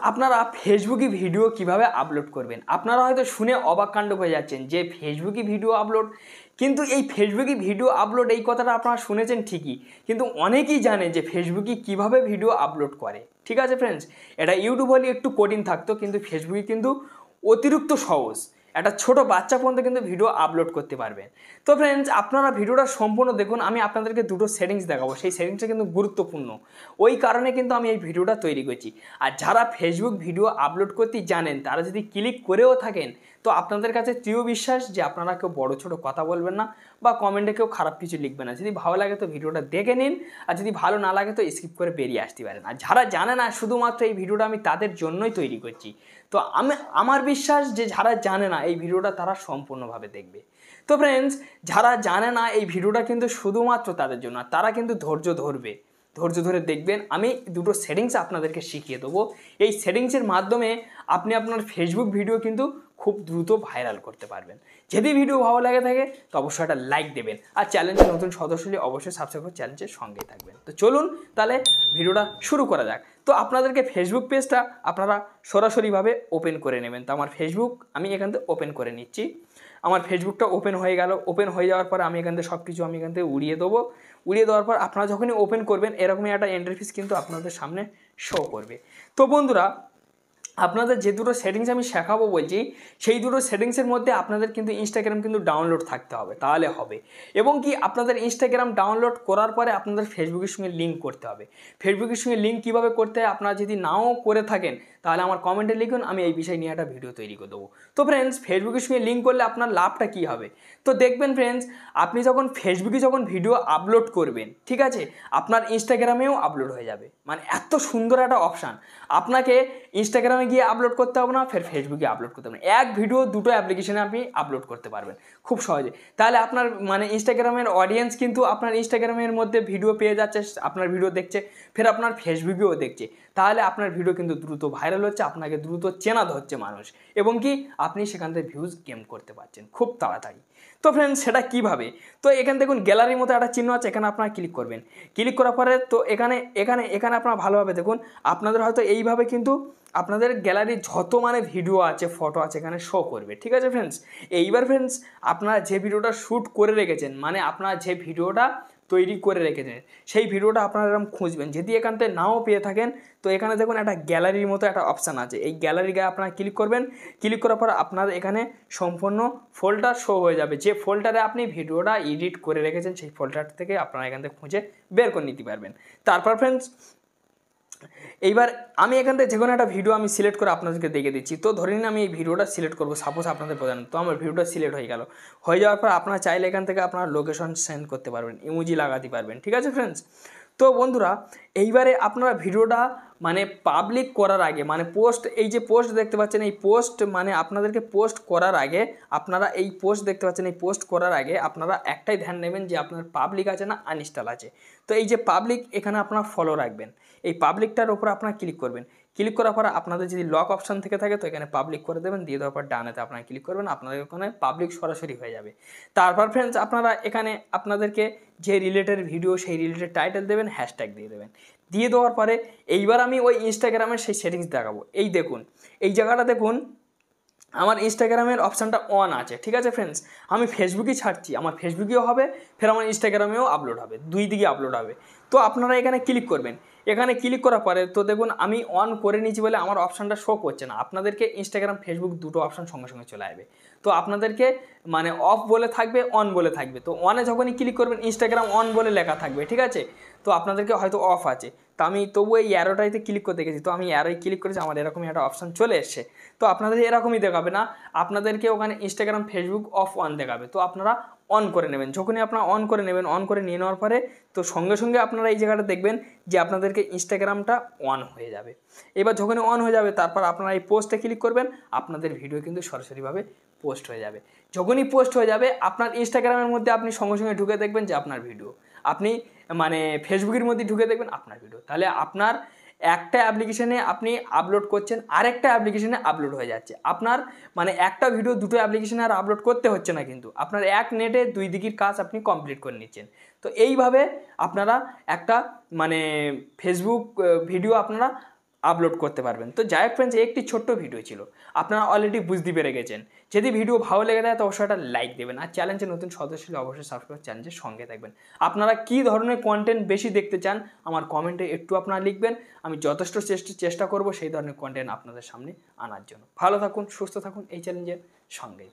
আপনারা ফেসবুকে ভিডিও কিভাবে আপলোড করবেন। আপনারা হয়তো শুনে অবাক কাণ্ড হয়ে যাচ্ছেন যে ফেসবুকে ভিডিও আপলোড, কিন্তু এই ফেসবুকে ভিডিও আপলোড এই কথাটা আপনারা শুনেছেন ঠিকই, কিন্তু অনেকেই জানে যে ফেসবুকে কিভাবে ভিডিও আপলোড করে। ঠিক আছে ফ্রেন্ডস, এটা ইউটিউব হলে একটু কঠিন থাকতো, কিন্তু ফেসবুকে কিন্তু অতিরিক্ত সহজ। একটা ছোট বাচ্চা পর্যন্ত কিন্তু ভিডিও আপলোড করতে পারবেন। তো ফ্রেন্ডস, আপনারা ভিডিওটা সম্পূর্ণ দেখুন। আমি আপনাদেরকে দুটো সেটিংস দেখাবো, সেই সেটিংসটা কিন্তু গুরুত্বপূর্ণ, ওই কারণে কিন্তু আমি এই ভিডিওটা তৈরি করছি। আর যারা ফেসবুক ভিডিও আপলোড করতে জানেন তারা যদি ক্লিক করেও থাকেন তো আপনাদের কাছে দৃঢ় বিশ্বাস যে আপনারা কেউ বড় ছোট কথা বলবেন না বা কমেন্টে কেউ খারাপ কিছু লিখবেন না। যদি ভালো লাগে তো ভিডিওটা দেখে নিন, আর যদি ভালো না লাগে তো স্কিপ করে বেরিয়ে আসতে পারেন। আর যারা জানে না, শুধুমাত্র এই ভিডিওটা আমি তাদের জন্যই তৈরি করছি। তো আমার বিশ্বাস যে যারা জানে না এই ভিডিওটা তারা সম্পূর্ণভাবে দেখবে। তো ফ্রেন্ডস, যারা জানে না এই ভিডিওটা কিন্তু শুধুমাত্র তাদের জন্য, তারা কিন্তু ধৈর্য ধরে দেখবেন। আমি দুটো সেটিংস আপনাদেরকে শিখিয়ে দেবো। এই সেটিংসের মাধ্যমে আপনি আপনার ফেসবুক ভিডিও কিন্তু খুব দ্রুত ভাইরাল করতে পারবেন। যদি ভিডিও ভালো লাগে থাকে তো অবশ্যই একটা লাইক দেবেন, আর চ্যানেলের নতুন সদস্য হলে অবশ্যই সাবস্ক্রাইব করে চ্যানেলের সঙ্গেই থাকবেন। তো চলুন তাহলে ভিডিওটা শুরু করা যাক। তো আপনাদেরকে ফেসবুক পেজটা আপনারা সরাসরিভাবে ওপেন করে নেবেন। তো আমার ফেসবুক আমি এখান থেকে ওপেন করে নিচ্ছি। আমার ফেসবুকটা ওপেন হয়ে গেল। ওপেন হয়ে যাওয়ার পর আমি এখান থেকে সব কিছু আমি এখান থেকে উড়িয়ে দেবো। উড়িয়ে দেওয়ার পর আপনারা যখনই ওপেন করবেন এরকমই একটা ইন্টারফেস কিন্তু আপনাদের সামনে শো করবে। তো বন্ধুরা, আপনাদের যে দুটো সেটিংস আমি শেখাবো বলছি, সেই দুটো সেটিংসের মধ্যে আপনাদের কিন্তু ইনস্টাগ্রাম কিন্তু ডাউনলোড থাকতে হবে, তাহলে হবে। এবং কি আপনাদের ইনস্টাগ্রাম ডাউনলোড করার পরে আপনাদের ফেসবুকের সঙ্গে লিঙ্ক করতে হবে। ফেসবুকের সঙ্গে লিঙ্ক কীভাবে করতে হয় আপনারা যদি নাও করে থাকেন তাহলে আমার কমেন্টে লিখুন, আমি এই বিষয় নিয়ে একটা ভিডিও তৈরি করে দেবো। তো ফ্রেন্ডস, ফেসবুকের সঙ্গে লিঙ্ক করলে আপনার লাভটা কী হবে? তো দেখবেন ফ্রেন্ডস, আপনি যখন ফেসবুকে ভিডিও আপলোড করবেন, ঠিক আছে, আপনার ইনস্টাগ্রামেও আপলোড হয়ে যাবে। মানে এত সুন্দর একটা অপশান। আপনাকে ইনস্টাগ্রামে গিয়ে আপলোড করতে হবে না, ফের ফেসবুকে আপলোড করতে হবে না। এক ভিডিও দুটো অ্যাপ্লিকেশনে আপনি আপলোড করতে পারবেন খুব সহজে। তাহলে আপনার ইনস্টাগ্রামের অডিয়েন্স কিন্তু আপনার ইনস্টাগ্রামের মধ্যে ভিডিও পেয়ে যাচ্ছে, আপনার ভিডিও দেখছে, ফের আপনার ফেসবুকেও দেখছে। তাহলে আপনার ভিডিও কিন্তু দ্রুত ভাইরাল হচ্ছে, আপনাকে দ্রুত চেনা ধরছে মানুষ, এবং কি আপনি সেখান থেকে ভিউজ গেম করতে পারছেন খুব তাড়াতাড়ি। তো ফ্রেন্ডস, সেটা কীভাবে? তো এখানে দেখুন গ্যালারির মতো একটা চিহ্ন আছে, এখানে আপনারা ক্লিক করবেন। ক্লিক করার পরে তো এখানে এখানে এখানে আপনারা ভালোভাবে দেখুন, আপনাদের হয়তো এইভাবে কিন্তু আপনাদের গ্যালারির যত ভিডিও আছে, ফটো আছে, এখানে শো করবে। ঠিক আছে ফ্রেন্ডস, এইবার ফ্রেন্ডস, আপনারা যে ভিডিওটা শ্যুট করে রেখেছেন, আপনারা যে ভিডিওটা তৈরি করে রেখেছেন সেই ভিডিওটা আপনারা এরকম খুঁজবেন। যদি এখান থেকে নাও পেয়ে থাকেন তো এখানে দেখুন একটা গ্যালারির মতো একটা অপশান আছে, এই গ্যালারি গায়ে আপনারা ক্লিক করবেন। ক্লিক করার পর আপনার এখানে সম্পূর্ণ ফোল্ডার শো হয়ে যাবে। যে ফোল্ডারে আপনি ভিডিওটা এডিট করে রেখেছেন সেই ফোল্ডার থেকে আপনারা এখান থেকে খুঁজে বের করে নিতে পারবেন। তারপর ফ্রেন্ডস, এইবার আমি এখান থেকে যে কোনো একটা ভিডিও আমি সিলেক্ট করে আপনাদেরকে দেখে দিচ্ছি। তো ধরে নিন আমি এই ভিডিওটা সিলেক্ট করবো, সাপোজ আপনাদের বোঝান। তো আমার ভিডিওটা সিলেক্ট হয়ে গেল। হয়ে যাওয়ার পর আপনারা চাইলে এখান থেকে আপনার লোকেশন সেন্ড করতে পারবেন, ইমোজি লাগাতে পারবেন। ঠিক আছে ফ্রেন্ডস, তো বন্ধুরা, এইবারে আপনারা ভিডিওটা পাবলিক করার আগে পোস্ট, এই যে পোস্ট দেখতে পাচ্ছেন, এই পোস্ট আপনাদেরকে পোস্ট করার আগে আপনারা এই পোস্ট দেখতে পাচ্ছেন, এই পোস্ট করার আগে আপনারা একটাই ধ্যান নেবেন যে আপনার পাবলিক আছে না আনইনস্টল আছে। তো এই যে পাবলিক, এখানে আপনারা ফলো রাখবেন। এই পাবলিকটার উপর আপনারা ক্লিক করবেন। ক্লিক করার পর আপনাদের যদি লক অপশান থেকে থাকে তো এখানে পাবলিক করে দেবেন, দিয়ে দেওয়ার পর ডানেতে আপনারা ক্লিক করবেন, আপনাদের ওখানে পাবলিক সরাসরি হয়ে যাবে। তারপর ফ্রেন্ডস, আপনারা এখানে আপনাদেরকে যে রিলেটেড ভিডিও সেই রিলেটেড টাইটেল দেবেন, হ্যাশট্যাগ দিয়ে দেবেন। দিয়ে দেওয়ার পরে এইবার আমি ওই ইনস্টাগ্রামের সেই সেটিংস দেখাবো। এই দেখুন, এই জায়গাটা দেখুন, আমার ইনস্টাগ্রামের অপশানটা অন আছে। ঠিক আছে ফ্রেন্ডস, আমি ফেসবুকেই ছাড়ছি, আমার ফেসবুকেও হবে, ফের আমার ইনস্টাগ্রামেও আপলোড হবে, দুই দিকে আপলোড হবে। তো আপনারা এখানে ক্লিক করবেন। এখানে ক্লিক করার পরে তো দেখুন আমি অন করে নিয়েছি বলে আমার অপশানটা শো করছে না। আপনাদেরকে ইনস্টাগ্রাম ফেসবুক দুটো অপশান সঙ্গে সঙ্গে চলে আসবে। তো আপনাদেরকে অফ বলে থাকবে, অন বলে থাকবে। তো অনে যখনই ক্লিক করবেন ইনস্টাগ্রাম অন বলে লেখা থাকবে। ঠিক আছে, তো আপনাদেরকে হয়তো অফ আছে, তো আমি তবুও এই অ্যারোটাইতে ক্লিক করতে গেছি, তো আমি অ্যারোয় ক্লিক করেছি, আমার এরকমই একটা অপশান চলে এসছে। তো আপনাদের এরকমই দেখাবে না, আপনাদেরকে ওখানে ইনস্টাগ্রাম ফেসবুক অফ অন দেখাবে। তো আপনারা অন করে নেবেন। যখনই আপনারা অন করে নেবেন, অন করে নিয়ে নেওয়ার পরে তো সঙ্গে সঙ্গে আপনারা এই জায়গাটা দেখবেন যে আপনাদেরকে ইনস্টাগ্রামটা অন হয়ে যাবে। এবার যখনই অন হয়ে যাবে তারপর আপনারা এই পোস্টে ক্লিক করবেন, আপনাদের ভিডিও কিন্তু সরাসরিভাবে পোস্ট হয়ে যাবে। যখনই পোস্ট হয়ে যাবে আপনার ইনস্টাগ্রামের মধ্যে আপনি সঙ্গে সঙ্গে ঢুকে দেখবেন যে আপনার ভিডিও, আপনি ফেসবুকের মধ্যে ঢুকে দেখবেন আপনার ভিডিও। তাহলে আপনার একটা অ্যাপ্লিকেশনে আপনি আপলোড করছেন, আরেকটা অ্যাপ্লিকেশনে আপলোড হয়ে যাচ্ছে। আপনার একটা ভিডিও দুটো অ্যাপ্লিকেশনে আর আপলোড করতে হচ্ছে না, কিন্তু আপনার এক নেটে দুই দিকের কাজ আপনি কমপ্লিট করে নিচ্ছেন। তো এইভাবে আপনারা একটা ফেসবুক ভিডিও আপনারা আপলোড করতে পারবেন। তো যাই হোক ফ্রেন্ডস, একটি ছোট্ট ভিডিও ছিল, আপনারা অলরেডি বুঝতে পেরে গেছেন। যদি ভিডিও ভালো লেগে থাকে তো অবশ্যই একটা লাইক দেবেন, আর চ্যানেলের নতুন সদস্য হলে অবশ্যই সাবস্ক্রাইব চ্যানেলের সঙ্গে থাকবেন। আপনারা কী ধরনের কন্টেন্ট বেশি দেখতে চান আমার কমেন্টে একটু আপনারা লিখবেন, আমি যথেষ্ট চেষ্টা করব সেই ধরনের কন্টেন্ট আপনাদের সামনে আনার জন্য। ভালো থাকুন, সুস্থ থাকুন, এই চ্যালেঞ্জের সঙ্গেই থাকুন।